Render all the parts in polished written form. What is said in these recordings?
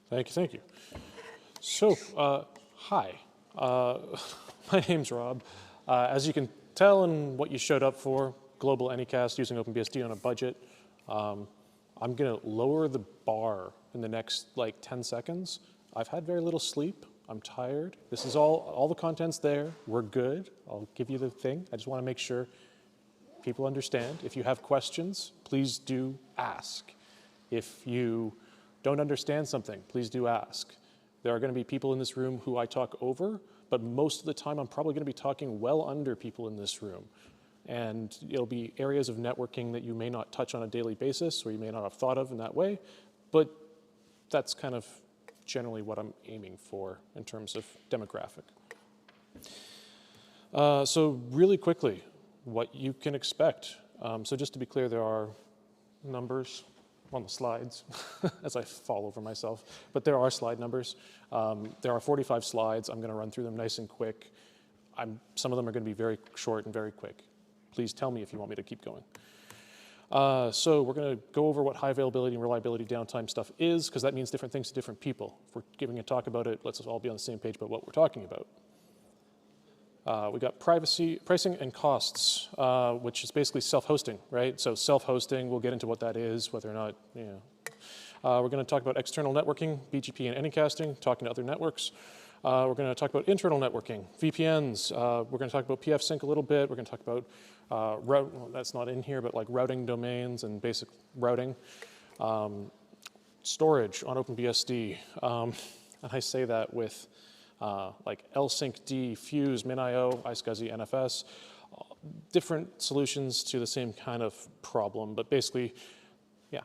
Thank you, thank you. So, hi. My name's Rob. As you can tell in what you showed up for, global Anycast using OpenBSD on a budget. I'm going to lower the bar in the next like 10 seconds. I've had very little sleep. I'm tired. This is all the content's there. We're good. I'll give you the thing. I just want to make sure people understand. If you have questions, please do ask. If you don't understand something, please do ask. There are going to be people in this room who I talk over, but most of the time I'm probably going to be talking well under people in this room. And it'll be areas of networking that you may not touch on a daily basis or you may not have thought of in that way, but that's kind of generally what I'm aiming for in terms of demographic. So really quickly, what you can expect. So just to be clear, there are numbers on the slides as I fall over myself, but there are slide numbers. There are 45 slides. I'm going to run through them nice and quick. Some of them are going to be very short and very quick. Please tell me if you want me to keep going. So we're going to go over what high availability and reliability downtime stuff is, because that means different things to different people. If we're giving a talk about it, let's all be on the same page about what we're talking about. We got privacy, pricing, and costs, which is basically self-hosting, right? So self-hosting, we'll get into what that is, whether or not, you know. We're going to talk about external networking, BGP and anycasting, talking to other networks. We're going to talk about internal networking, VPNs. We're going to talk about pfsync a little bit. We're going to talk about well, that's not in here, but like routing domains and basic routing. Storage on OpenBSD. And I say that with like lsyncd, fuse, min.io, iSCSI, NFS, different solutions to the same kind of problem, but basically, yeah.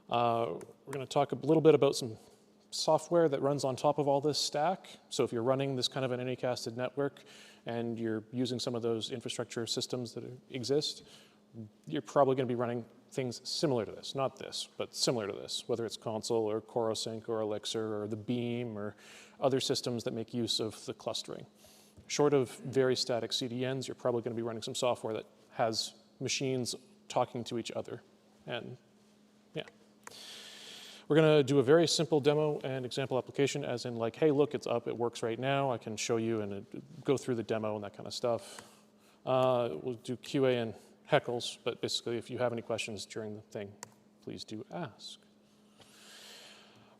We're going to talk a little bit about some software that runs on top of all this stack. So if you're running this kind of an anycasted network and you're using some of those infrastructure systems that exist, you're probably going to be running things similar to this, not this, but similar to this, whether it's consul or corosync or Elixir or the Beam or other systems that make use of the clustering. Short of very static CDNs, you're probably going to be running some software that has machines talking to each other. And yeah. We're going to do a very simple demo and example application, as in like, hey, look, it's up, it works right now. I can show you and go through the demo and that kind of stuff. We'll do QA and heckles, but basically if you have any questions during the thing, please do ask.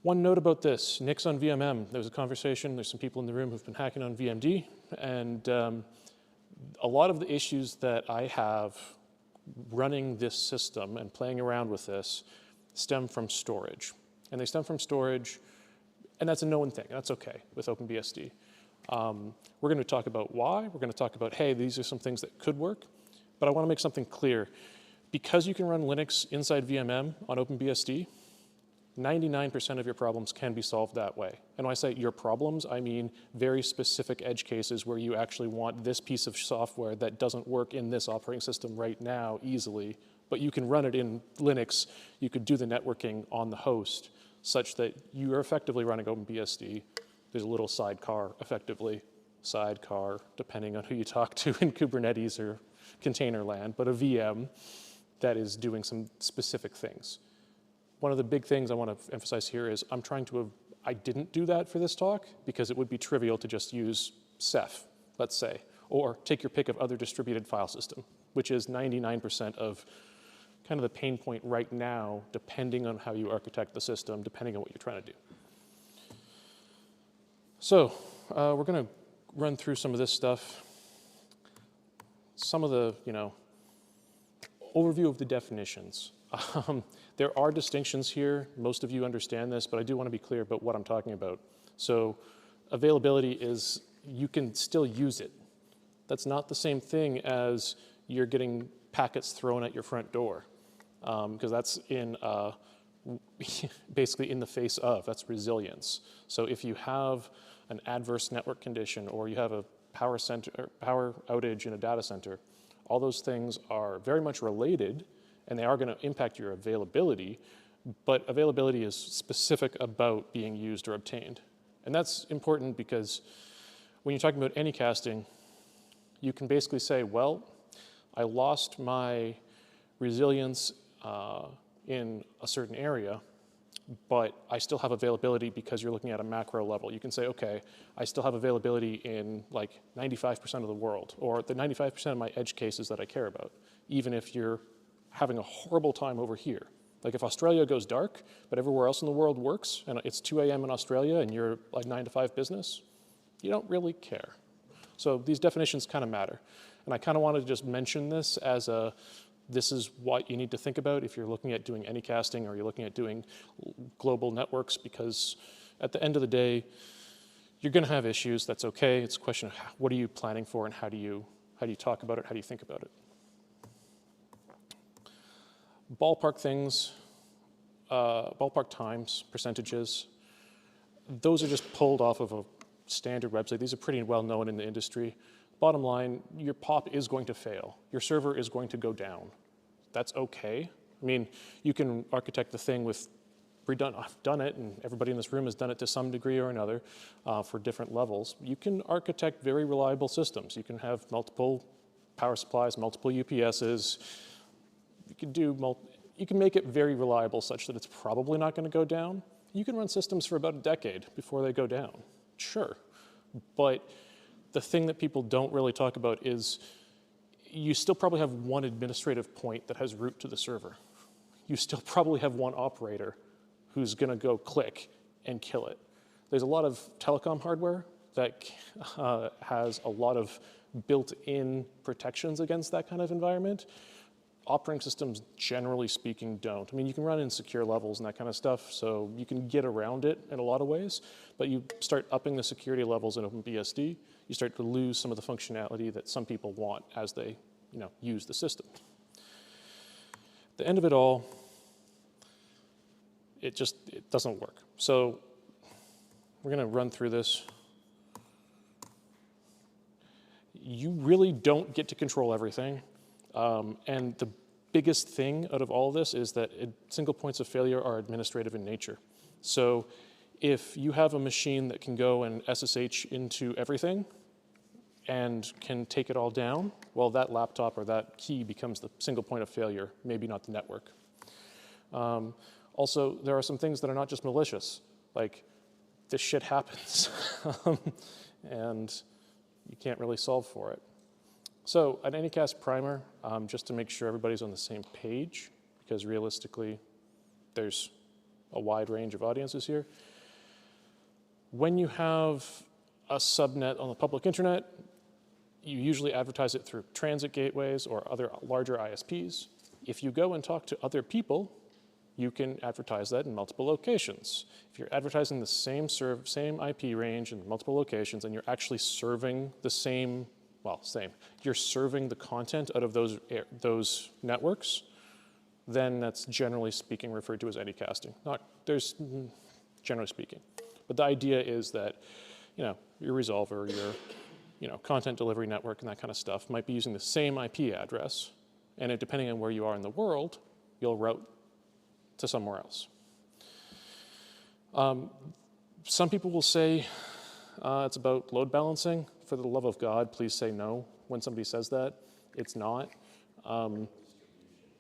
One note about this, Nix on VMM. There was a conversation, there's some people in the room who've been hacking on VMD, and a lot of the issues that I have running this system and playing around with this stem from storage. And they stem from storage, and that's a known thing, that's okay with OpenBSD. We're going to talk about why, we're going to talk about, hey, these are some things that could work, but I want to make something clear. Because you can run Linux inside VMM on OpenBSD, 99% of your problems can be solved that way. And when I say your problems, I mean very specific edge cases where you actually want this piece of software that doesn't work in this operating system right now easily, but you can run it in Linux. You could do the networking on the host such that you are effectively running OpenBSD. There's a little sidecar, effectively, sidecar, depending on who you talk to in Kubernetes or container land, but a VM that is doing some specific things. One of the big things I want to emphasize here is I didn't do that for this talk because it would be trivial to just use Ceph, let's say, or take your pick of other distributed file system, which is 99% of kind of the pain point right now, depending on how you architect the system, depending on what you're trying to do. So we're going to run through some of this stuff. Some of the, overview of the definitions. There are distinctions here. Most of you understand this, but I do want to be clear about what I'm talking about. So availability is you can still use it. That's not the same thing as you're getting packets thrown at your front door, because that's in basically in the face of, that's resilience. So if you have an adverse network condition or you have a power outage in a data center, all those things are very much related and they are going to impact your availability, but availability is specific about being used or obtained. And that's important because when you're talking about anycasting, you can basically say, well, I lost my resilience in a certain area, but I still have availability because you're looking at a macro level. You can say, okay, I still have availability in like 95% of the world, or the 95% of my edge cases that I care about, even if you're having a horrible time over here. Like if Australia goes dark, but everywhere else in the world works, and it's 2 a.m. in Australia and you're like 9 to 5 business, you don't really care. So these definitions kind of matter. And I kind of wanted to just mention this as this is what you need to think about if you're looking at doing anycasting or you're looking at doing global networks, because at the end of the day, you're going to have issues. That's okay. It's a question of what are you planning for and how do you talk about it, how do you think about it. Ballpark things, ballpark times, percentages, those are just pulled off of a standard website. These are pretty well known in the industry. Bottom line, your POP is going to fail. Your server is going to go down. That's okay. I mean, you can architect the thing with I've done it, and everybody in this room has done it to some degree or another for different levels. You can architect very reliable systems. You can have multiple power supplies, multiple UPSs. You can make it very reliable such that it's probably not going to go down. You can run systems for about a decade before they go down. Sure. But the thing that people don't really talk about is you still probably have one administrative point that has root to the server. You still probably have one operator who's going to go click and kill it. There's a lot of telecom hardware that has a lot of built-in protections against that kind of environment. Operating systems, generally speaking, don't. I mean, you can run in secure levels and that kind of stuff, so you can get around it in a lot of ways, but you start upping the security levels in OpenBSD, you start to lose some of the functionality that some people want as they use the system. At the end of it all, it doesn't work. So we're going to run through this. You really don't get to control everything. And the biggest thing out of all of this is that single points of failure are administrative in nature. So if you have a machine that can go and SSH into everything and can take it all down, well, that laptop or that key becomes the single point of failure, maybe not the network. Also, there are some things that are not just malicious. Like, this shit happens, and you can't really solve for it. So an Anycast primer, just to make sure everybody's on the same page, because realistically, there's a wide range of audiences here. When you have a subnet on the public internet, you usually advertise it through transit gateways or other larger ISPs. If you go and talk to other people, you can advertise that in multiple locations. If you're advertising the same IP range in multiple locations and you're actually serving the same, you're serving the content out of those networks, then that's generally speaking referred to as anycasting. Generally speaking. But the idea is that, your resolver, your content delivery network and that kind of stuff might be using the same IP address, and depending on where you are in the world, you'll route to somewhere else. Some people will say it's about load balancing. For the love of God, please say no when somebody says that. It's not.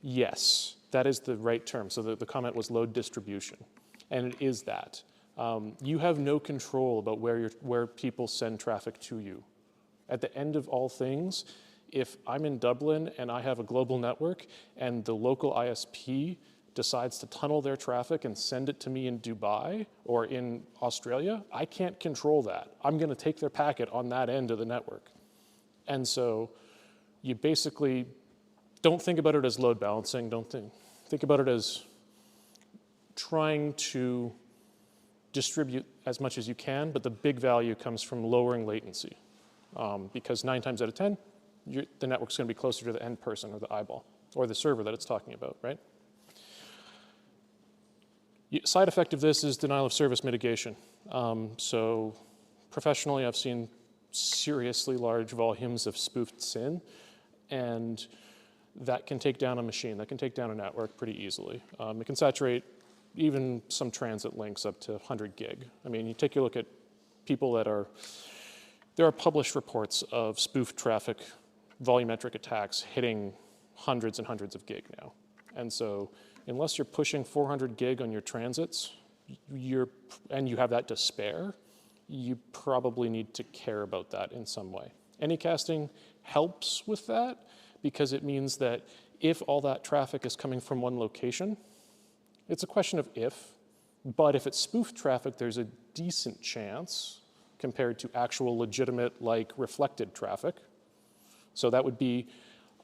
Yes, that is the right term. So the comment was load distribution, and it is that. You have no control about where people send traffic to you. At the end of all things, if I'm in Dublin and I have a global network and the local ISP decides to tunnel their traffic and send it to me in Dubai or in Australia, I can't control that. I'm going to take their packet on that end of the network. And so you basically don't think about it as load balancing. Don't think about it as trying to distribute as much as you can, but the big value comes from lowering latency. Because 9 times out of 10, the network's going to be closer to the end person or the eyeball or the server that it's talking about, right? Side effect of this is denial of service mitigation. So professionally, I've seen seriously large volumes of spoofed SYN, and that can take down a machine, that can take down a network pretty easily. It can saturate even some transit links up to 100 gig. I mean, you take a look at people there are published reports of spoofed traffic, volumetric attacks hitting hundreds and hundreds of gig now. And so unless you're pushing 400 gig on your transits, and you have that to spare, you probably need to care about that in some way. Anycasting helps with that because it means that if all that traffic is coming from one location, it's a question of if, but if it's spoofed traffic, there's a decent chance compared to actual legitimate, like, reflected traffic. So that would be,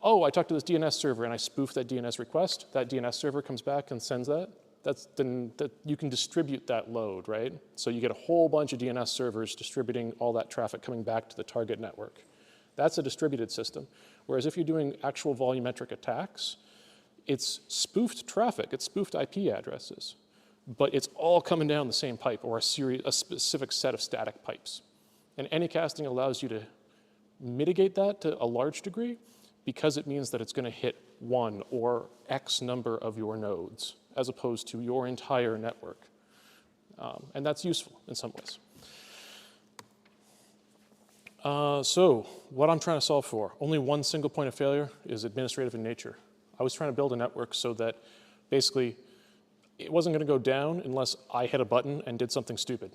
oh, I talked to this DNS server and I spoofed that DNS request. That DNS server comes back and sends that. Then you can distribute that load, right? So you get a whole bunch of DNS servers distributing all that traffic coming back to the target network. That's a distributed system. Whereas if you're doing actual volumetric attacks, it's spoofed traffic, it's spoofed IP addresses, but it's all coming down the same pipe or a specific set of static pipes. And anycasting allows you to mitigate that to a large degree because it means that it's going to hit one or X number of your nodes as opposed to your entire network. And that's useful in some ways. So what I'm trying to solve for, only one single point of failure is administrative in nature. I was trying to build a network so that basically it wasn't going to go down unless I hit a button and did something stupid.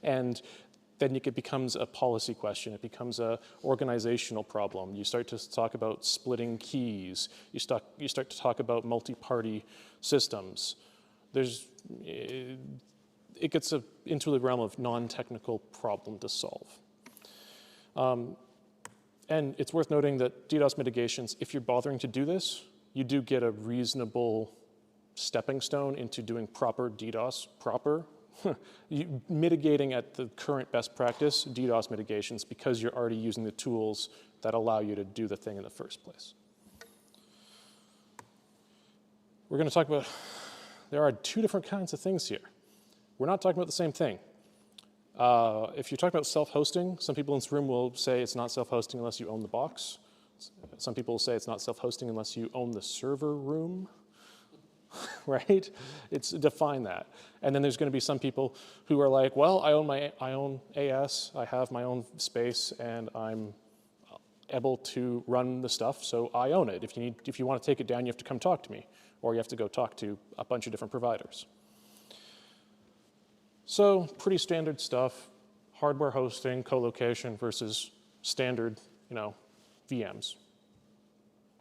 And then it becomes a policy question. It becomes an organizational problem. You start to talk about splitting keys. You start to talk about multi-party systems. It gets into the realm of non-technical problem to solve. And it's worth noting that DDoS mitigations, if you're bothering to do this, you do get a reasonable stepping stone into doing proper DDoS, mitigating at the current best practice DDoS mitigations because you're already using the tools that allow you to do the thing in the first place. We're going to talk about, there are two different kinds of things here. We're not talking about the same thing. If you're talking about self-hosting, some people in this room will say it's not self-hosting unless you own the box. Some people will say it's not self-hosting unless you own the server room, right? It's define that. And then there's going to be some people who are like, well, I own AS, I have my own space, and I'm able to run the stuff, so I own it. If you want to take it down, you have to come talk to me, or you have to go talk to a bunch of different providers. So pretty standard stuff, hardware hosting, co-location versus standard, VMs.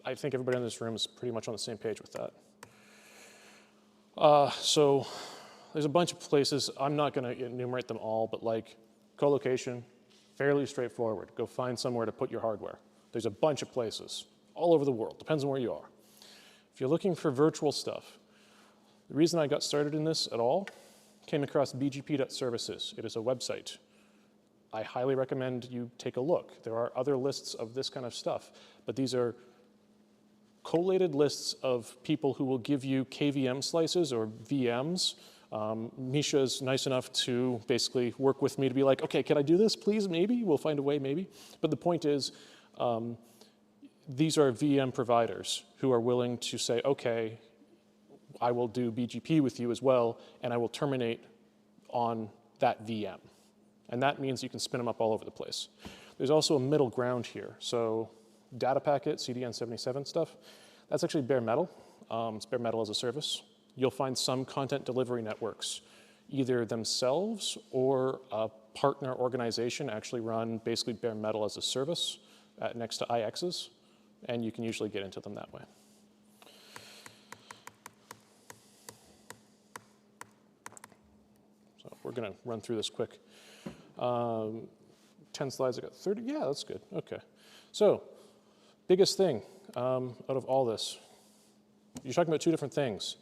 I think everybody in this room is pretty much on the same page with that. So there's a bunch of places. I'm not going to enumerate them all, but like co-location, fairly straightforward. Go find somewhere to put your hardware. There's a bunch of places all over the world. Depends on where you are. If you're looking for virtual stuff, the reason I got started in this at all came across bgp.services. It is a website. I highly recommend you take a look. There are other lists of this kind of stuff, but these are collated lists of people who will give you KVM slices or VMs. Misha's nice enough to basically work with me to be like, okay, can I do this, please, maybe? We'll find a way, maybe. But the point is, these are VM providers who are willing to say, okay, I will do BGP with you as well, and I will terminate on that VM. And that means you can spin them up all over the place. There's also a middle ground here. So data packet, CDN77 stuff, that's actually bare metal. It's bare metal as a service. You'll find some content delivery networks, either themselves or a partner organization actually run basically bare metal as a service next to IXs, and you can usually get into them that way. We're going to run through this quick. 10 slides, I got 30. Yeah, that's good. Okay. So, biggest thing out of all this, you're talking about two different things.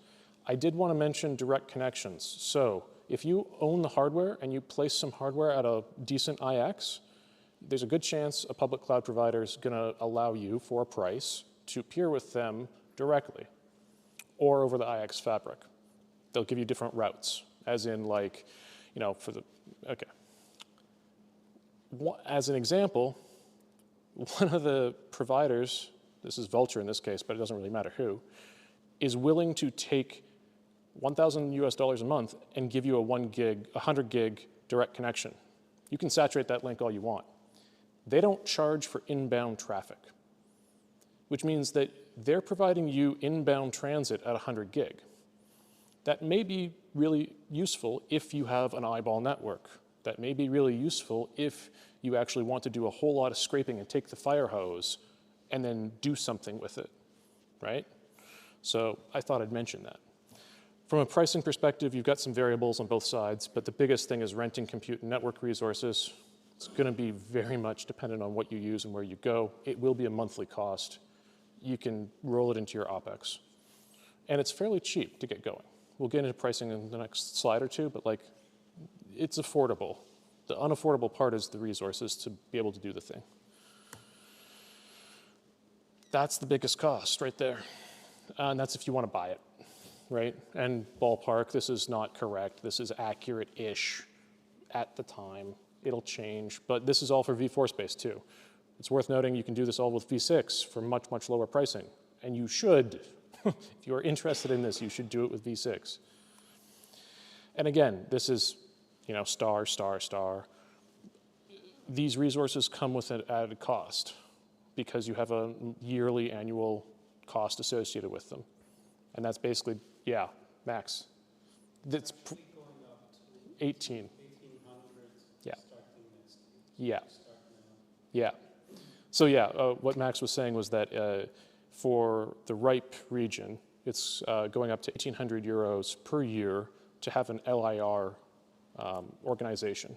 I did want to mention direct connections. So, if you own the hardware and you place some hardware at a decent IX, there's a good chance a public cloud provider is going to allow you, for a price, to peer with them directly or over the IX fabric. They'll give you different routes, as in like, okay. As an example, one of the providers, this is Vultr in this case, but it doesn't really matter who, is willing to take $1,000 a month and give you a 100 gig direct connection. You can saturate that link all you want. They don't charge for inbound traffic. which means that they're providing you inbound transit at 100 gig. That may be really useful if you have an eyeball network. That may be really useful if you actually want to do a whole lot of scraping and take the fire hose and then do something with it, right? So I thought I'd mention that. From a pricing perspective, you've got some variables on both sides, but the biggest thing is renting compute and network resources. It's going to be very much dependent on what you use and where you go. It will be a monthly cost. You can roll it into your OpEx. And it's fairly cheap to get going. We'll get into pricing in the next slide or two, but like, it's affordable. The unaffordable part is the resources to be able to do the thing. That's the biggest cost right there. And that's if you want to buy it, right? And ballpark, this is not correct. This is accurate-ish at the time. It'll change, but this is all for v4 space too. It's worth noting you can do this all with v6 for much, much lower pricing. And you should. If you're interested in this, you should do it with v6. And again, this is, you know, star, star, star. These resources come with an added cost because you have a yearly annual cost associated with them. And that's basically, yeah, max. That's 18. Yeah. Yeah. Yeah. So yeah, what Max was saying was that for the RIPE region, it's going up to 1,800 euros per year to have an LIR organization.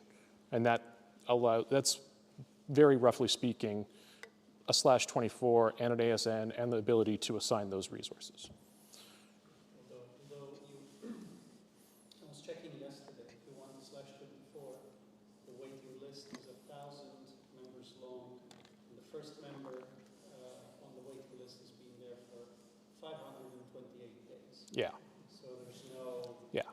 And that's very roughly speaking a /24 and an ASN and the ability to assign those resources. Although I was checking yesterday, if you want the /24, the waiting list is 1,000 members long, and the first member on the waiting list has been there for 528 days. Yeah. So there's no way.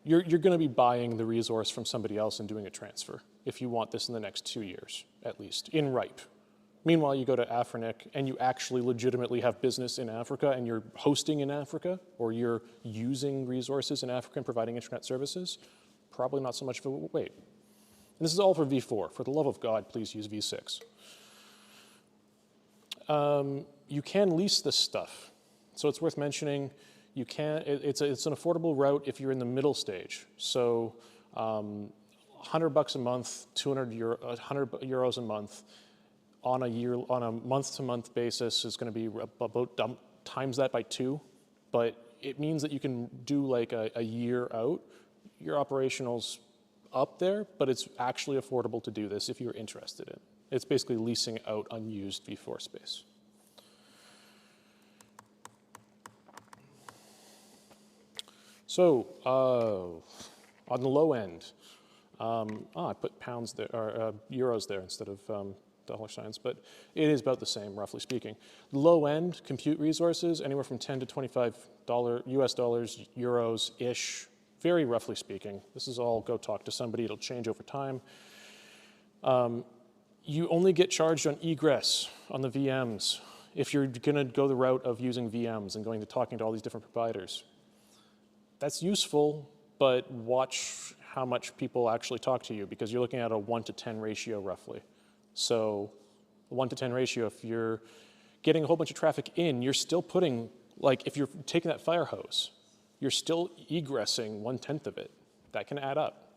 You're going to be buying the resource from somebody else and doing a transfer if you want this in the next 2 years, at least, in RIPE. Meanwhile, you go to Afrinic and you actually legitimately have business in Africa and you're hosting in Africa or you're using resources in Africa and providing internet services, probably not so much of a wait. And this is all for v4. For the love of God, please use v6. You can lease this stuff. So it's worth mentioning, you can, it's an affordable route if you're in the middle stage. So $100 a month, 100 euros a month on a month-to-month basis is going to be about times that by 2. But it means that you can do like a year out. Your operational's up there, but it's actually affordable to do this if you're interested in it. It's basically leasing out unused v4 space. So on the low end, I put pounds there, or euros there instead of dollar signs, but it is about the same, roughly speaking. Low end compute resources, anywhere from 10 to $25 US dollars, euros-ish, very roughly speaking. This is all go talk to somebody, it'll change over time. You only get charged on egress on the VMs if you're gonna go the route of using VMs and going to talking to all these different providers. That's useful, but watch how much people actually talk to you because you're looking at a 1 to 10 ratio roughly. So 1 to 10 ratio, if you're getting a whole bunch of traffic in, you're still putting, like if you're taking that fire hose, you're still egressing 1/10 of it. That can add up.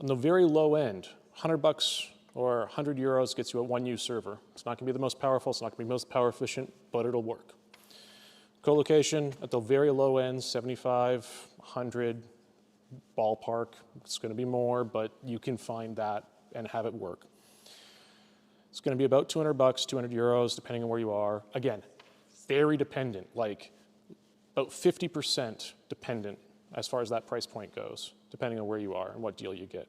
On the very low end, $100 or 100 euros gets you a 1U server. It's not gonna be the most powerful, it's not gonna be the most power efficient, but it'll work. Colocation at the very low end, 75, 100, ballpark. It's gonna be more, but you can find that and have it work. It's gonna be about $200, 200 euros, depending on where you are. Again, very dependent, like about 50% dependent as far as that price point goes, depending on where you are and what deal you get.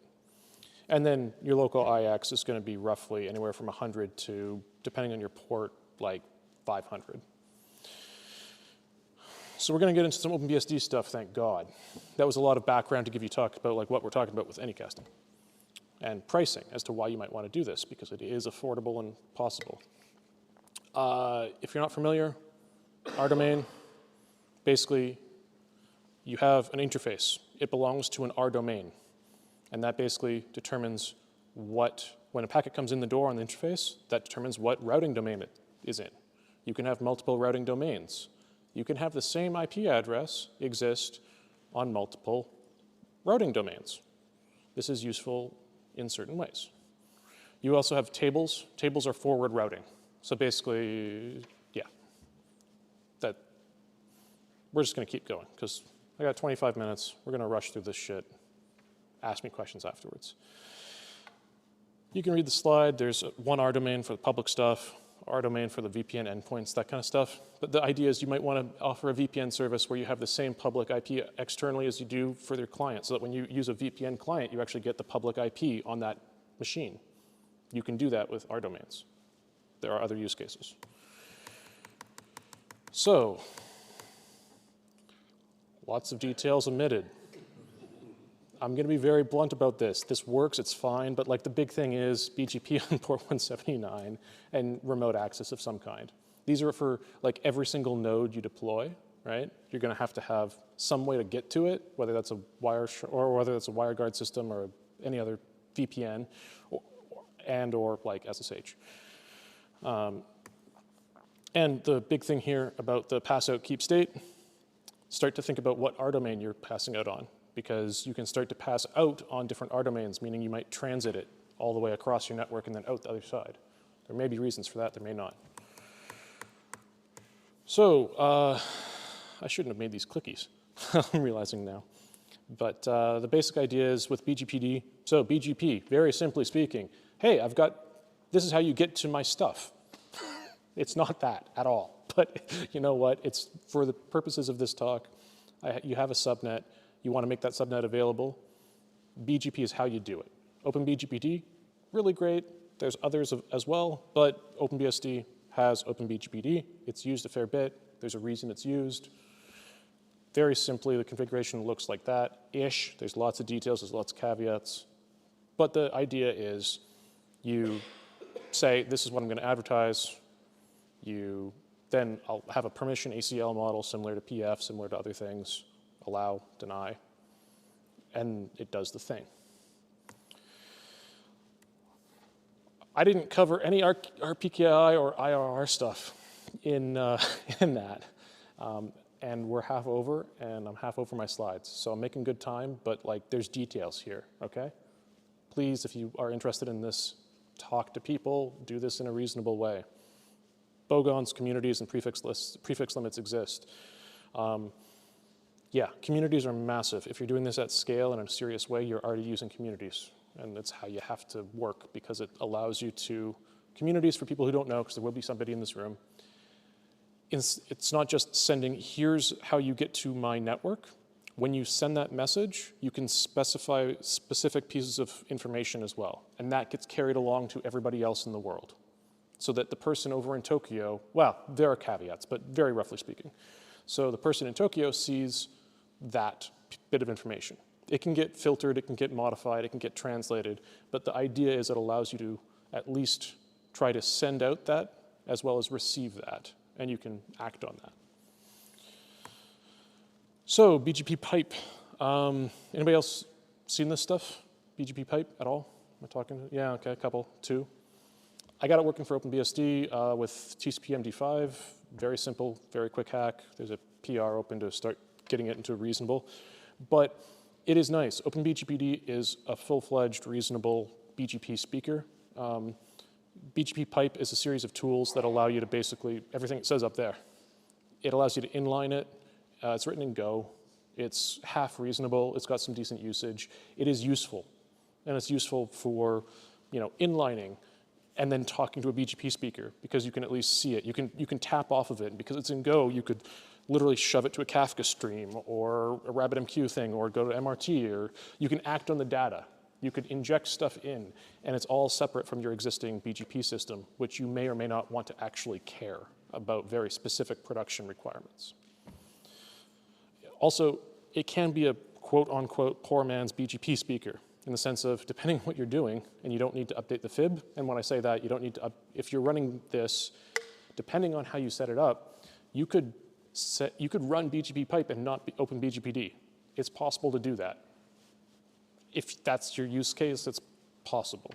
And then your local IX is gonna be roughly anywhere from 100 to, depending on your port, like 500. So we're gonna get into some OpenBSD stuff, thank God. That was a lot of background to give you talk about like what we're talking about with Anycasting and pricing as to why you might want to do this because it is affordable and possible. If you're not familiar, our domain, basically you have an interface. It belongs to an R domain. And that basically determines what, when a packet comes in the door on the interface, that determines what routing domain is in. You can have multiple routing domains. You can have the same IP address exist on multiple routing domains. This is useful in certain ways. You also have tables. Tables are forward routing. So basically, yeah, we're just going to keep going because I got 25 minutes. We're going to rush through this shit. Ask me questions afterwards. You can read the slide. There's one R domain for the public stuff, R domain for the VPN endpoints, that kind of stuff. But the idea is you might want to offer a VPN service where you have the same public IP externally as you do for their client, so that when you use a VPN client, you actually get the public IP on that machine. You can do that with R domains. There are other use cases. So, lots of details omitted. I'm going to be very blunt about this. This works, it's fine, but like the big thing is BGP on port 179 and remote access of some kind. These are for like every single node you deploy, right? You're going to have some way to get to it, whether that's a WireGuard system or any other VPN or like SSH. And the big thing here about the pass out keep state, start to think about what R domain you're passing out on, because you can start to pass out on different R domains, meaning you might transit it all the way across your network and then out the other side. There may be reasons for that, there may not. So I shouldn't have made these clickies, I'm realizing now. But the basic idea is with BGPD, so BGP, very simply speaking, hey, this is how you get to my stuff. It's not that at all, but you know what? It's for the purposes of this talk, you have a subnet, you want to make that subnet available. BGP is how you do it. OpenBGPD, really great. There's others as well, but OpenBSD has OpenBGPD. It's used a fair bit. There's a reason it's used. Very simply, the configuration looks like that-ish. There's lots of details, there's lots of caveats. But the idea is you say, this is what I'm going to advertise. Then I'll have a permission ACL model similar to PF, similar to other things. Allow, deny, and it does the thing. I didn't cover any RPKI or IRR stuff in that. And we're half over, and I'm half over my slides. So I'm making good time, but like there's details here, okay? Please, if you are interested in this, talk to people, do this in a reasonable way. Bogons, communities, and prefix limits exist. Yeah, communities are massive. If you're doing this at scale in a serious way, you're already using communities. And that's how you have to work, because it allows you to, communities for people who don't know, because there will be somebody in this room, it's not just sending, here's how you get to my network. When you send that message, you can specify specific pieces of information as well. And that gets carried along to everybody else in the world. So that the person over in Tokyo, well, there are caveats, but very roughly speaking. So the person in Tokyo sees that bit of information. It can get filtered, it can get modified, it can get translated, but the idea is it allows you to at least try to send out that as well as receive that, and you can act on that. So BGP pipe. Anybody else seen this stuff? BGP pipe at all? Am I talking? Yeah, okay, a couple, two. I got it working for OpenBSD with TCP MD5. Very simple, very quick hack. There's a PR open to start getting it into a reasonable. But it is nice. OpenBGPD is a full-fledged, reasonable BGP speaker. BGP pipe is a series of tools that allow you to basically, everything it says up there. It allows you to inline it. It's written in Go. It's half reasonable. It's got some decent usage. It is useful. And it's useful for inlining and then talking to a BGP speaker, because you can at least see it. You can tap off of it. And because it's in Go, you could literally shove it to a Kafka stream or a RabbitMQ thing or go to MRT, or you can act on the data. You could inject stuff in, and it's all separate from your existing BGP system, which you may or may not want to actually care about very specific production requirements. Also, it can be a quote-unquote poor man's BGP speaker, in the sense of, depending on what you're doing, and you don't need to update the fib, and when I say that, you don't need to, if you're running this, depending on how you set it up, you could run BGP pipe and not be OpenBGPD. It's possible to do that. If that's your use case, it's possible.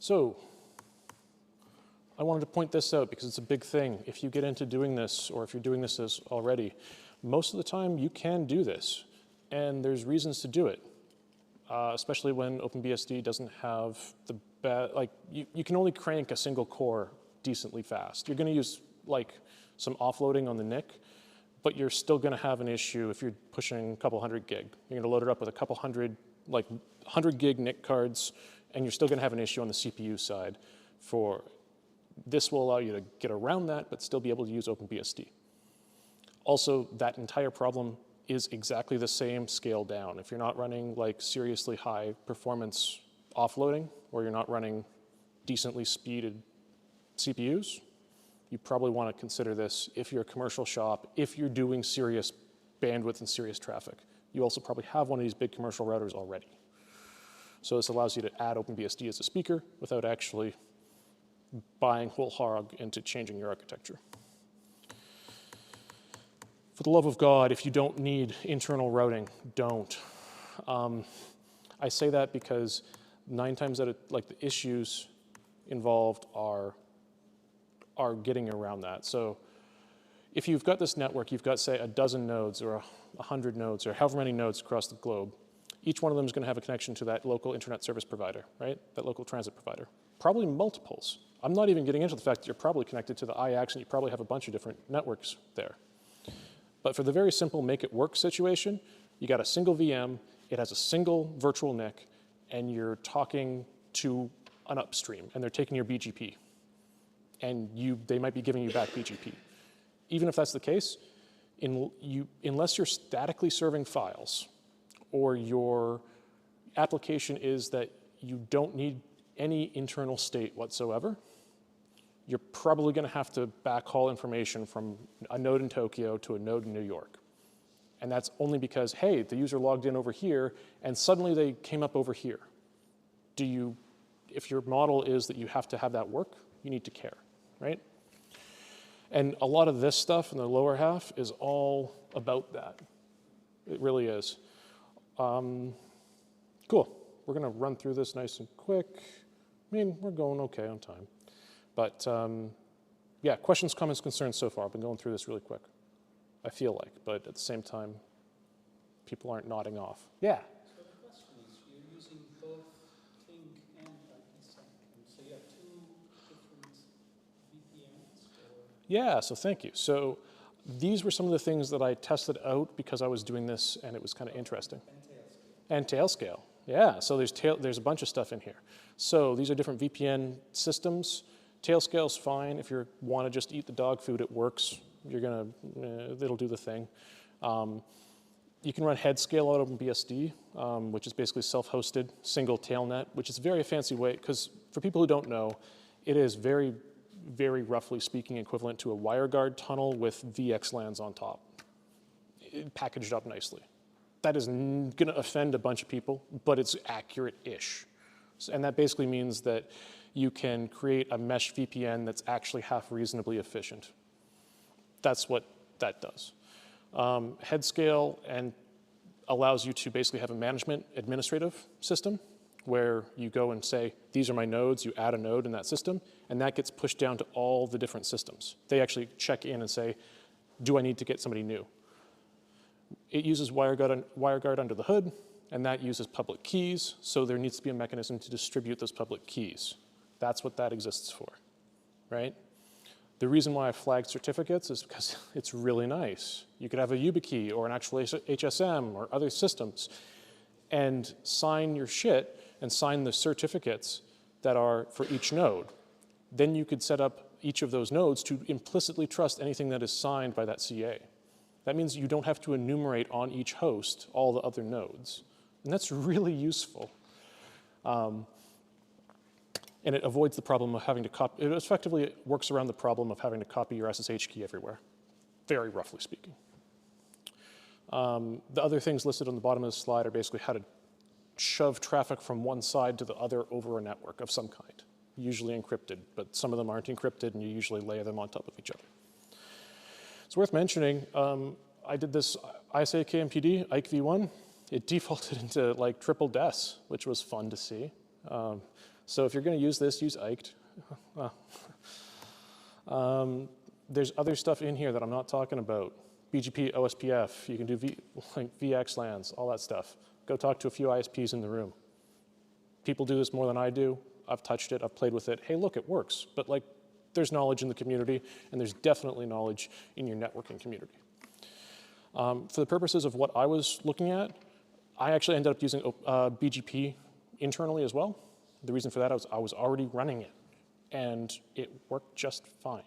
So I wanted to point this out because it's a big thing. If you get into doing this, or if you're doing this already, most of the time you can do this, and there's reasons to do it, especially when OpenBSD doesn't have the like you can only crank a single core decently fast. You're going to use like some offloading on the NIC, but you're still going to have an issue if you're pushing a couple hundred gig. You're going to load it up with a couple hundred, like 100 gig NIC cards, and you're still going to have an issue on the CPU side. This will allow you to get around that, but still be able to use OpenBSD. Also, that entire problem is exactly the same scale down. If you're not running like seriously high performance offloading, or you're not running decently speeded CPUs, you probably want to consider this if you're a commercial shop, if you're doing serious bandwidth and serious traffic. You also probably have one of these big commercial routers already. So this allows you to add OpenBSD as a speaker without actually buying whole hog into changing your architecture. For the love of God, if you don't need internal routing, don't. I say that because 9 times out of, like, the issues involved are getting around that. So if you've got this network, you've got, say, a dozen nodes or 100 nodes or however many nodes across the globe. Each one of them is going to have a connection to that local internet service provider, right? That local transit provider. Probably multiples. I'm not even getting into the fact that you're probably connected to the IAX and you probably have a bunch of different networks there. But for the very simple make it work situation, you got a single VM, it has a single virtual NIC, and you're talking to an upstream, and they're taking your BGP. And they might be giving you back BGP. Even if that's the case, unless you're statically serving files, or your application is that you don't need any internal state whatsoever, you're probably going to have to backhaul information from a node in Tokyo to a node in New York. And that's only because, hey, the user logged in over here, and suddenly they came up over here. If your model is that you have to have that work, you need to care, right? And a lot of this stuff in the lower half is all about that. It really is. Cool. We're going to run through this nice and quick. I mean, we're going okay on time. But yeah, questions, comments, concerns so far. I've been going through this really quick, I feel like. But at the same time, people aren't nodding off. Yeah? So the question is, you're using both Kling and pfsync. So you have 2 different VPNs? Or? Yeah, so thank you. So these were some of the things that I tested out because I was doing this and it was kind of interesting. And tailscale. Yeah, so there's a bunch of stuff in here. So these are different VPN systems. Tailscale's fine. If you want to just eat the dog food, it works. It'll do the thing. You can run headscale out of OpenBSD, which is basically self-hosted, single tailnet, which is a very fancy way, because for people who don't know, it is very, very roughly speaking equivalent to a WireGuard tunnel with VXLANs on top, packaged up nicely. That is going to offend a bunch of people, but it's accurate-ish. And that basically means that you can create a mesh VPN that's actually half reasonably efficient. That's what that does. Headscale allows you to basically have a management administrative system where you go and say, these are my nodes, you add a node in that system, and that gets pushed down to all the different systems. They actually check in and say, do I need to get somebody new? It uses WireGuard under the hood, and that uses public keys, so there needs to be a mechanism to distribute those public keys. That's what that exists for, right? The reason why I flagged certificates is because it's really nice. You could have a YubiKey or an actual HSM or other systems and sign your shit and sign the certificates that are for each node. Then you could set up each of those nodes to implicitly trust anything that is signed by that CA. That means you don't have to enumerate on each host all the other nodes. And that's really useful. And it avoids the problem of having to copy. It effectively works around the problem of having to copy your SSH key everywhere, very roughly speaking. The other things listed on the bottom of the slide are basically how to shove traffic from one side to the other over a network of some kind, usually encrypted, but some of them aren't encrypted, and you usually layer them on top of each other. It's worth mentioning, I did this ISA KMPD, IKE v1. It defaulted into like triple DES, which was fun to see. So if you're going to use this, use IKED. There's other stuff in here that I'm not talking about. BGP, OSPF, you can do VXLANs, all that stuff. Go talk to a few ISPs in the room. People do this more than I do. I've touched it, I've played with it. Hey, look, it works. But like, there's knowledge in the community, and there's definitely knowledge in your networking community. For the purposes of what I was looking at, I actually ended up using BGP internally as well. The reason for that was I was already running it, and it worked just fine.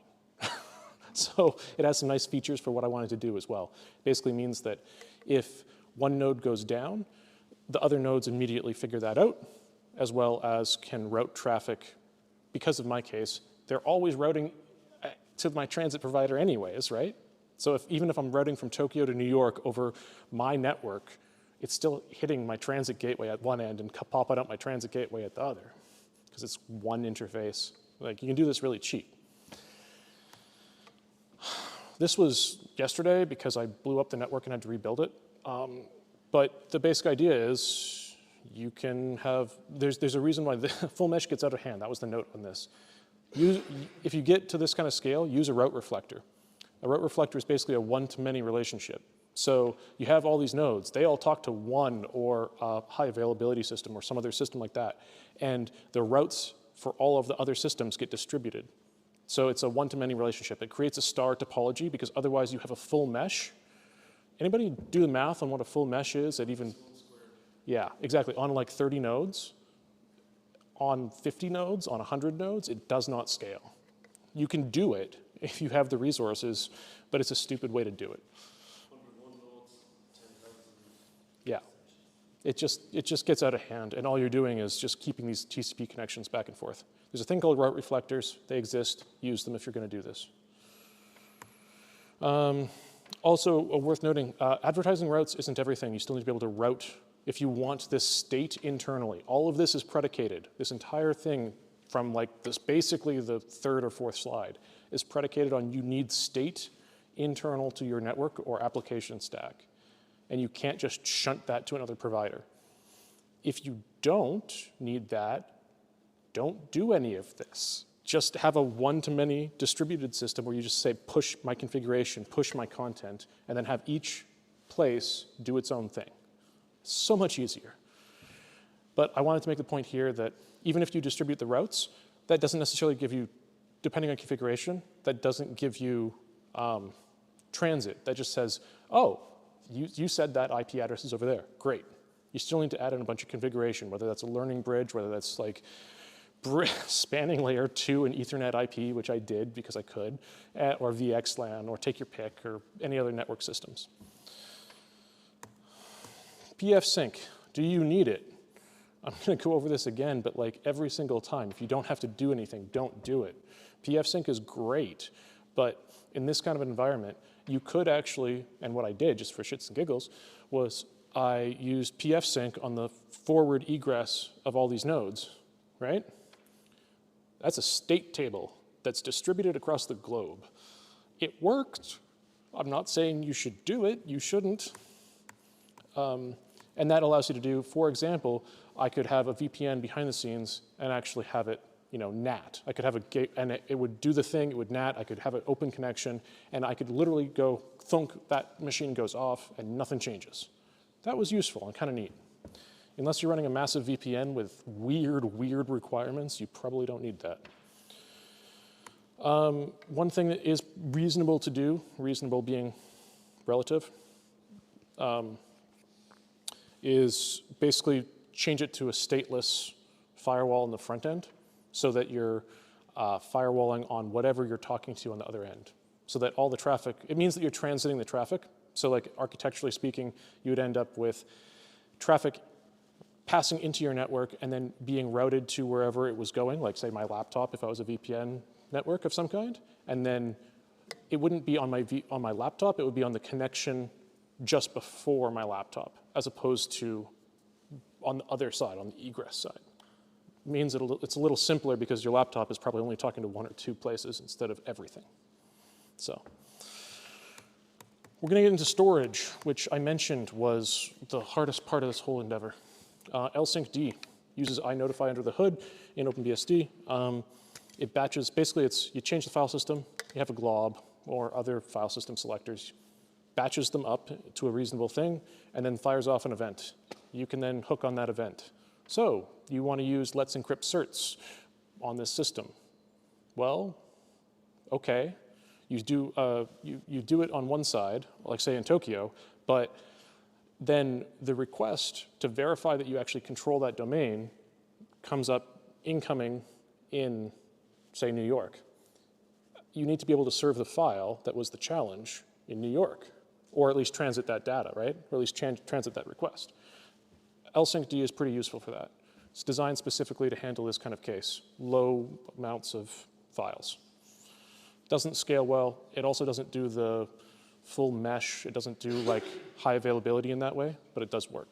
So it has some nice features for what I wanted to do as well. Basically means that if one node goes down, the other nodes immediately figure that out, as well as can route traffic. Because of my case, they're always routing to my transit provider anyways, right? So even if I'm routing from Tokyo to New York over my network, it's still hitting my transit gateway at one end and popping up my transit gateway at the other, because it's one interface. Like, you can do this really cheap. This was yesterday because I blew up the network and had to rebuild it. But the basic idea is you can have, there's a reason why the full mesh gets out of hand. That was the note on this. If you get to this kind of scale, use a route reflector. A route reflector is basically a one-to-many relationship. So you have all these nodes. They all talk to one or a high availability system or some other system like that. And the routes for all of the other systems get distributed. So it's a one-to-many relationship. It creates a star topology because otherwise you have a full mesh. Anybody do the math on what a full mesh is at even? Yeah, exactly. On like 30 nodes, on 50 nodes, on 100 nodes, it does not scale. You can do it if you have the resources, but it's a stupid way to do it. 101 nodes, 10,000. Yeah. It just gets out of hand, and all you're doing is just keeping these TCP connections back and forth. There's a thing called route reflectors. They exist. Use them if you're going to do this. Also, worth noting, advertising routes isn't everything. You still need to be able to route if you want this state internally. All of this is predicated. This entire thing from like this, basically the third or fourth slide, is predicated on you need state internal to your network or application stack. And you can't just shunt that to another provider. If you don't need that, don't do any of this. Just have a one-to-many distributed system where you just say, push my configuration, push my content, and then have each place do its own thing. So much easier. But I wanted to make the point here that even if you distribute the routes, that doesn't necessarily give you, depending on configuration, that doesn't give you transit. That just says, oh, you said that IP address is over there. Great. You still need to add in a bunch of configuration, whether that's a learning bridge, whether that's like spanning layer 2 and Ethernet IP, which I did because I could, or VXLAN, or take your pick, or any other network systems. pfsync, do you need it? I'm going to go over this again, but like every single time, if you don't have to do anything, don't do it. pfsync is great, but in this kind of environment, you could actually, and what I did just for shits and giggles, was I used pfsync on the forward egress of all these nodes, right? That's a state table that's distributed across the globe. It worked. I'm not saying you should do it. You shouldn't. And that allows you to do, for example, I could have a VPN behind the scenes and actually have it, NAT. I could have a gate, and it would do the thing. It would NAT. I could have an open connection, and I could literally go thunk, that machine goes off, and nothing changes. That was useful and kind of neat. Unless you're running a massive VPN with weird requirements, you probably don't need that. One thing that is reasonable to do, reasonable being relative, is basically change it to a stateless firewall in the front end so that you're firewalling on whatever you're talking to on the other end. So that all the traffic, it means that you're transiting the traffic. So like architecturally speaking, you would end up with traffic passing into your network and then being routed to wherever it was going, like say my laptop if I was a VPN network of some kind, and then it wouldn't be on my laptop, it would be on the connection just before my laptop, as opposed to on the other side, on the egress side. It means it's a little simpler because your laptop is probably only talking to one or two places instead of everything. So we're going to get into storage, which I mentioned was the hardest part of this whole endeavor. Lsyncd. uses iNotify under the hood in OpenBSD. It batches, basically you change the file system, you have a glob or other file system selectors, batches them up to a reasonable thing, and then fires off an event. You can then hook on that event. So you want to use let's encrypt certs on this system. Well, okay, you do it on one side, like say in Tokyo, but then the request to verify that you actually control that domain comes up incoming in, say, New York. You need to be able to serve the file that was the challenge in New York, or at least transit that data, right? Or at least transit that request. lsyncd is pretty useful for that. It's designed specifically to handle this kind of case, low amounts of files. Doesn't scale well. It also doesn't do the full mesh. It doesn't do like high availability in that way, but it does work.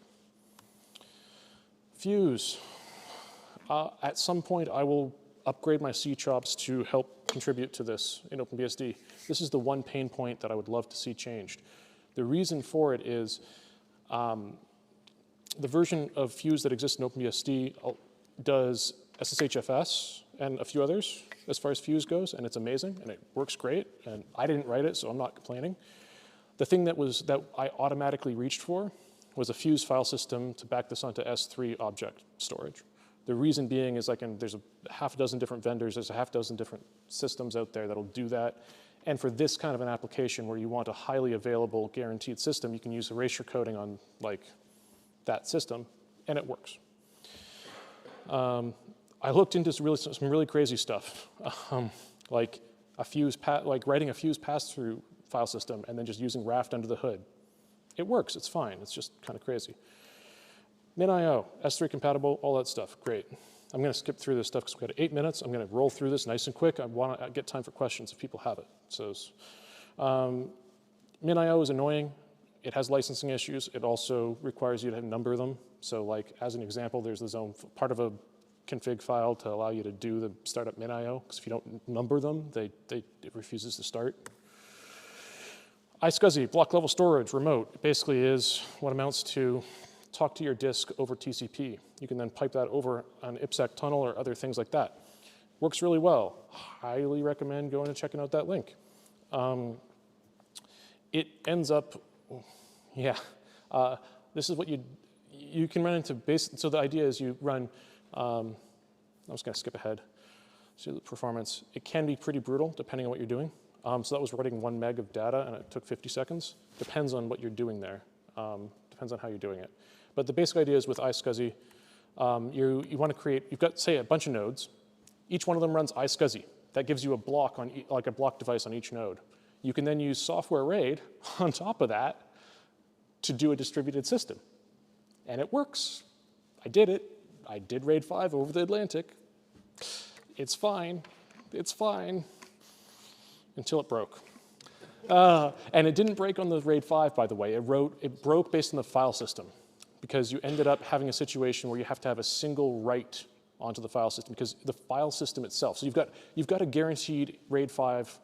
Fuse. At some point, I will upgrade my C chops to help contribute to this in OpenBSD. This is the one pain point that I would love to see changed. The reason for it is the version of Fuse that exists in OpenBSD does SSHFS and a few others as far as Fuse goes, and it's amazing, and it works great, and I didn't write it, so I'm not complaining. The thing that I automatically reached for was a Fuse file system to back this onto S3 object storage. The reason being is there's a half dozen different vendors, there's a half dozen different systems out there that'll do that. And for this kind of an application where you want a highly available guaranteed system, you can use erasure coding on like that system, and it works. I looked into some really crazy stuff, like writing a Fuse pass-through file system and then just using raft under the hood. It works, it's fine, it's just kind of crazy. MinIO, S3 compatible, all that stuff, great. I'm gonna skip through this stuff because we've got 8 minutes. I'm gonna roll through this nice and quick. I wanna get time for questions if people have it. So, MinIO is annoying. It has licensing issues. It also requires you to number them. So like, as an example, there's the zone, part of a config file to allow you to do the startup MinIO, because if you don't number them, it refuses to start. iSCSI, block level storage, remote. It basically is what amounts to talk to your disk over TCP. You can then pipe that over an IPsec tunnel or other things like that. Works really well. Highly recommend going and checking out that link. It ends up, this is what you can run into so the idea is you run, I'm just gonna skip ahead. See the performance. It can be pretty brutal depending on what you're doing. So that was writing 1 meg of data and it took 50 seconds. Depends on what you're doing there. Depends on how you're doing it. But the basic idea is with iSCSI, you want to create, you've got, say, a bunch of nodes. Each one of them runs iSCSI. That gives you a block like a block device on each node. You can then use software RAID on top of that to do a distributed system. And it works. I did it. I did RAID 5 over the Atlantic. It's fine. It's fine. Until it broke. And it didn't break on the RAID 5, by the way. It broke based on the file system, because you ended up having a situation where you have to have a single write onto the file system, because the file system itself. So you've got a guaranteed RAID 5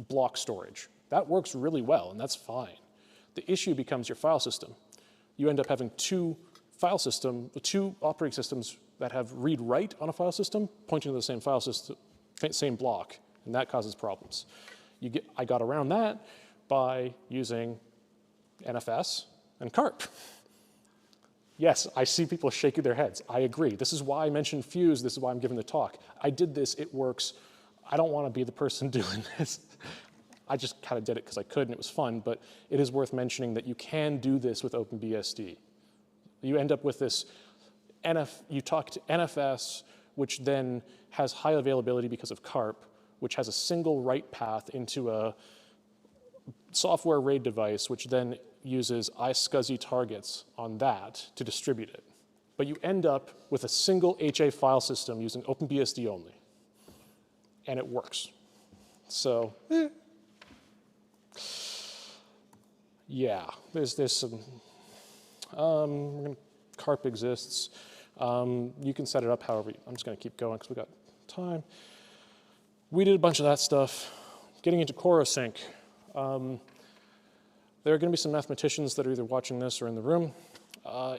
block storage. That works really well, and that's fine. The issue becomes your file system. You end up having two operating systems that have read-write on a file system pointing to the same file system, same block, and that causes problems. I got around that by using NFS and CARP. Yes, I see people shaking their heads. I agree. This is why I mentioned Fuse. This is why I'm giving the talk. I did this. It works. I don't want to be the person doing this. I just kind of did it because I could, and it was fun. But it is worth mentioning that you can do this with OpenBSD. You end up with this you talk to NFS, which then has high availability because of CARP, which has a single write path into a software RAID device, which then uses iSCSI targets on that to distribute it. But you end up with a single HA file system using OpenBSD only. And it works. So, yeah, there's some, CARP exists. You can set it up however, I'm just gonna keep going because we got time. We did a bunch of that stuff. Getting into corosync. There are going to be some mathematicians that are either watching this or in the room.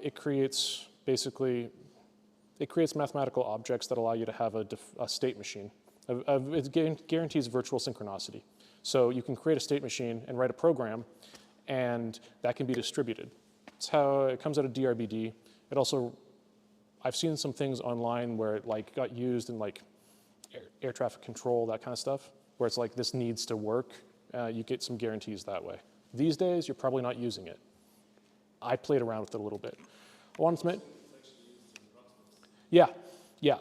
It creates basically It creates mathematical objects that allow you to have a state machine. It guarantees virtual synchronicity. So you can create a state machine and write a program, and that can be distributed. It's how it comes out of DRBD. It also, I've seen some things online where it like got used in like air traffic control, that kind of stuff, where it's like this needs to work. You get some guarantees that way. These days, you're probably not using it. I played around with it a little bit. I wanted to make, yeah,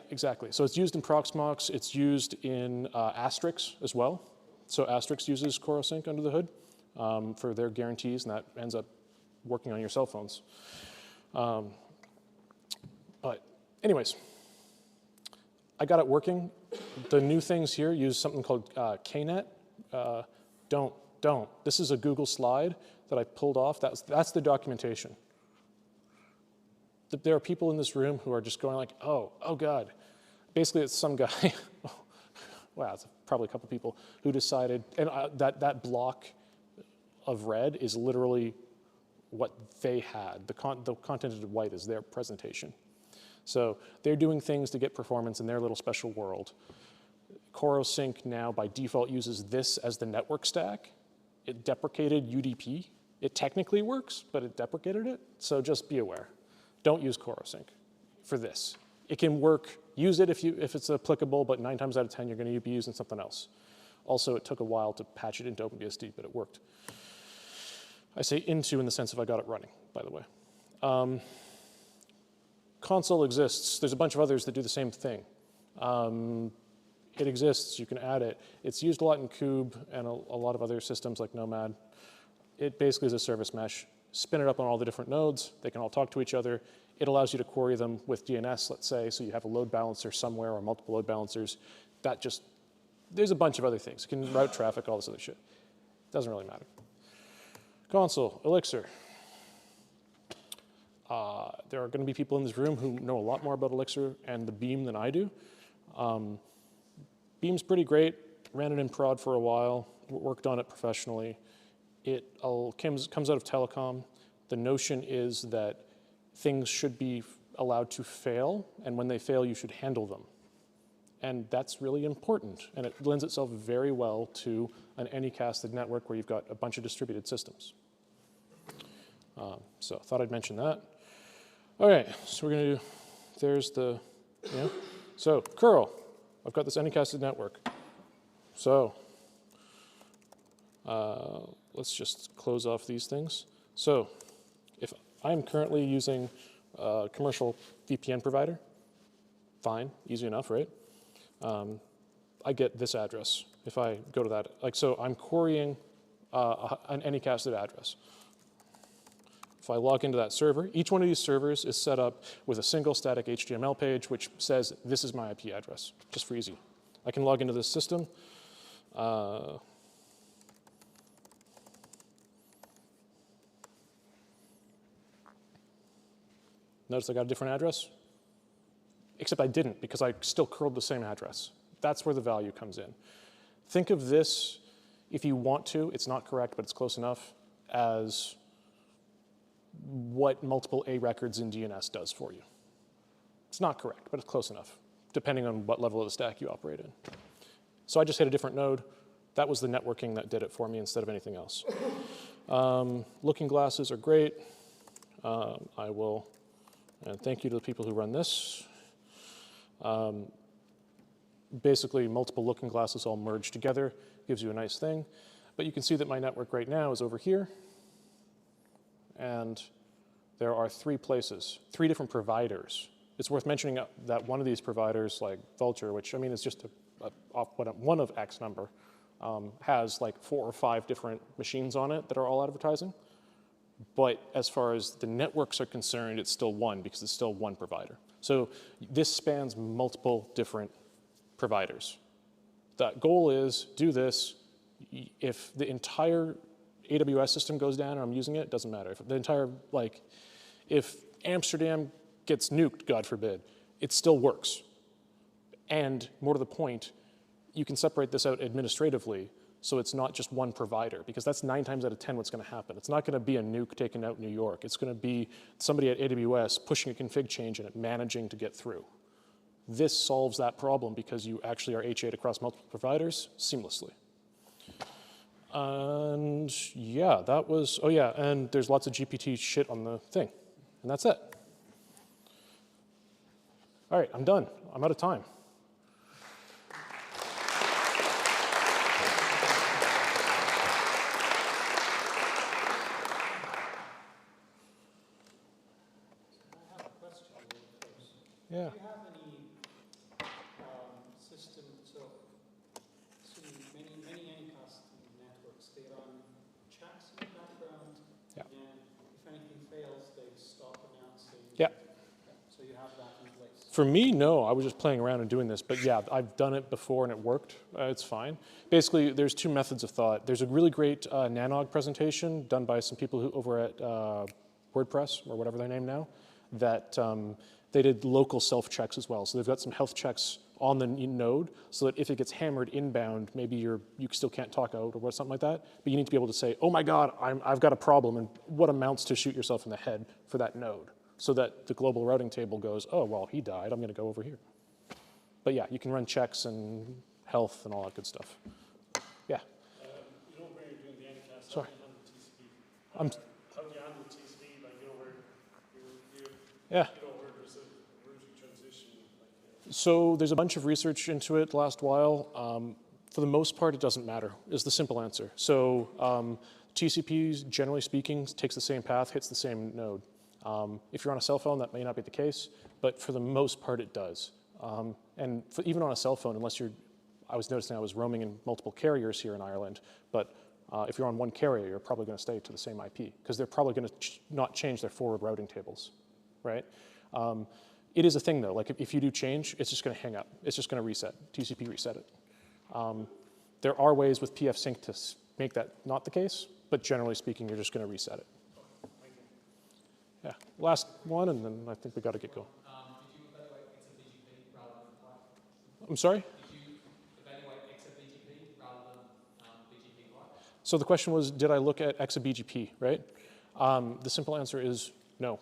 exactly. So it's used in Proxmox. It's used in Asterix as well. So Asterix uses corosync under the hood for their guarantees, and that ends up working on your cell phones. But anyways, I got it working. The new things here use something called KNet. Don't. This is a Google slide that I pulled off. That's the documentation. There are people in this room who are just going like, oh God. Basically, it's some guy, wow, it's probably a couple people, who decided, and that block of red is literally what they had. The content of white is their presentation. So they're doing things to get performance in their little special world. corosync now by default uses this as the network stack. It deprecated UDP. It technically works, but it deprecated it. So just be aware. Don't use corosync for this. It can work. Use it if it's applicable, but 9 times out of 10, you're going to be using something else. Also, it took a while to patch it into OpenBSD, but it worked. I say into in the sense of I got it running, by the way. Consul exists. There's a bunch of others that do the same thing. It exists. You can add it. It's used a lot in Kube and a lot of other systems like Nomad. It basically is a service mesh. Spin it up on all the different nodes. They can all talk to each other. It allows you to query them with DNS, let's say, so you have a load balancer somewhere or multiple load balancers. There's a bunch of other things. It can route traffic, all this other shit. Doesn't really matter. Consul, Elixir. There are going to be people in this room who know a lot more about Elixir and the Beam than I do. Beam's pretty great. Ran it in prod for a while. Worked on it professionally. It comes out of telecom. The notion is that things should be allowed to fail, and when they fail, you should handle them. And that's really important, and it lends itself very well to an Anycasted network where you've got a bunch of distributed systems. So I thought I'd mention that. All right, so we're going to do, there's the, So curl, I've got this Anycasted network. So let's just close off these things. So if I'm currently using a commercial VPN provider, fine, easy enough, right? I get this address if I go to that. So I'm querying an Anycasted address. If I log into that server, each one of these servers is set up with a single static HTML page which says this is my IP address, just for easy. I can log into this system. Notice I got a different address, except I didn't because I still curled the same address. That's where the value comes in. Think of this, if you want to, it's not correct, but it's close enough, as what multiple A records in DNS does for you. It's not correct, but it's close enough, depending on what level of the stack you operate in. So I just hit a different node. That was the networking that did it for me instead of anything else. Looking glasses are great. And thank you to the people who run this. Basically, multiple looking glasses all merged together gives you a nice thing. But you can see that my network right now is over here. And there are 3 places, 3 different providers. It's worth mentioning that one of these providers, like Vulture, which I mean is just one of X number, has like 4 or 5 different machines on it that are all advertising. But as far as the networks are concerned, it's still one because it's still one provider. So this spans multiple different providers. The goal is do this. If the entire AWS system goes down and I'm using it, it doesn't matter. If the entire, if Amsterdam gets nuked, God forbid, it still works. And more to the point, you can separate this out administratively So it's not just one provider, because that's 9 times out of 10 what's going to happen. It's not going to be a nuke taken out in New York. It's going to be somebody at AWS pushing a config change and it managing to get through. This solves that problem because you actually are HA'd across multiple providers seamlessly. And yeah, that was, oh yeah, and there's lots of GPT shit on the thing. And that's it. All right, I'm done. I'm out of time. Yeah. Do you have any system, so many Anycast networks, they run checks in the background, Yeah. and if anything fails, they stop announcing. Yeah. So you have that in place. For me, no. I was just playing around and doing this. But yeah, I've done it before and it worked. It's fine. Basically, there's 2 methods of thought. There's a really great Nanog presentation done by some people who over at WordPress, or whatever their name now, that they did local self-checks as well. So they've got some health checks on the node so that if it gets hammered inbound, maybe you still can't talk out or something like that, but you need to be able to say, oh my God, I've got a problem, and what amounts to shoot yourself in the head for that node, so that the global routing table goes, oh, well, he died, I'm gonna go over here. But yeah, you can run checks and health and all that good stuff. Yeah. You know where you're doing the Anycast, Sorry. how do you handle TCP? I'm How do you handle TCP, like, you know, where Yeah. you know, where there's a routing transition, like, So there's a bunch of research into it the last while. For the most part, it doesn't matter, is the simple answer. So TCP, generally speaking, takes the same path, hits the same node. If you're on a cell phone, that may not be the case, but for the most part, it does. And even on a cell phone, unless I was noticing I was roaming in multiple carriers here in Ireland, but if you're on one carrier, you're probably going to stay to the same IP, because they're probably going to not change their forward routing tables, right? It is a thing, though. Like, if you do change, it's just going to hang up. It's just going to reset, TCP reset it. There are ways with pfsync to make that not the case, but generally speaking, you're just going to reset it. Yeah, last one, and then I think we got to get going. Did you evaluate XBGP rather than pipe? I'm sorry? Did you evaluate XBGP rather than BGP pipe? So the question was, did I look at ExaBGP, right? The simple answer is no.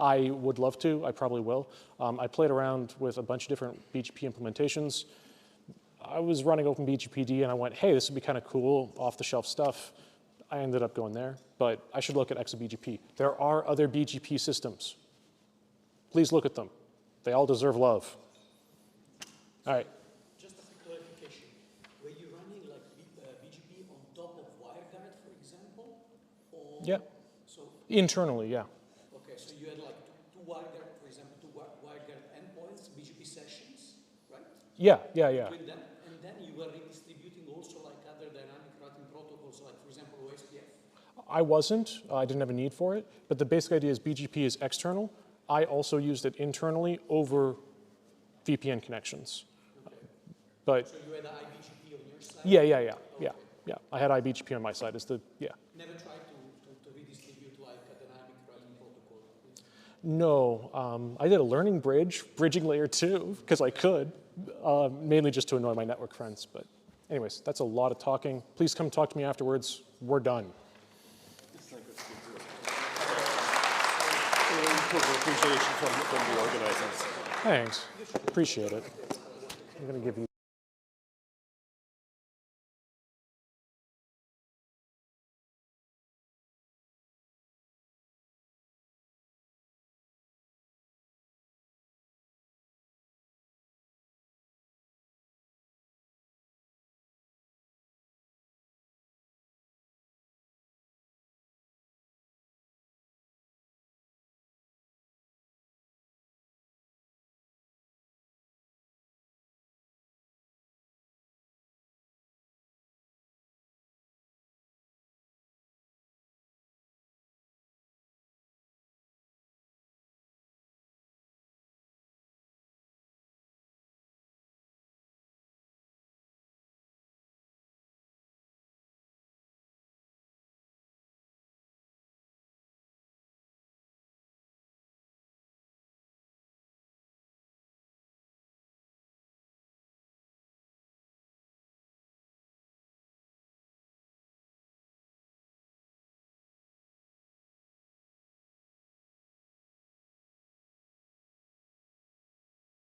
I would love to, I probably will. I played around with a bunch of different BGP implementations. I was running OpenBSD and I went, hey, this would be kind of cool, off-the-shelf stuff. I ended up going there, but I should look at ExaBGP. There are other BGP systems. Please look at them. They all deserve love. All right. Just a quick clarification. Were you running like BGP on top of WireGuard, for example? Or Yeah. So, Internally, yeah. okay, so you had like two WireGuard, for example, two WireGuard endpoints, BGP sessions, right? Yeah. With them, and then you were redistributing also like other dynamic routing protocols, like for example OSPF. I wasn't. I didn't have a need for it. But the basic idea is BGP is external. I also used it internally over VPN connections. Okay. But So you had IBGP on your side? yeah. I had IBGP on my side. Never tried to redistribute like a dynamic routing protocol? No, I did a learning bridging layer 2, because I could, mainly just to annoy my network friends. But anyways, that's a lot of talking. Please come talk to me afterwards. We're done. appreciation from the organizers. Thanks. Appreciate it. I'm going to give you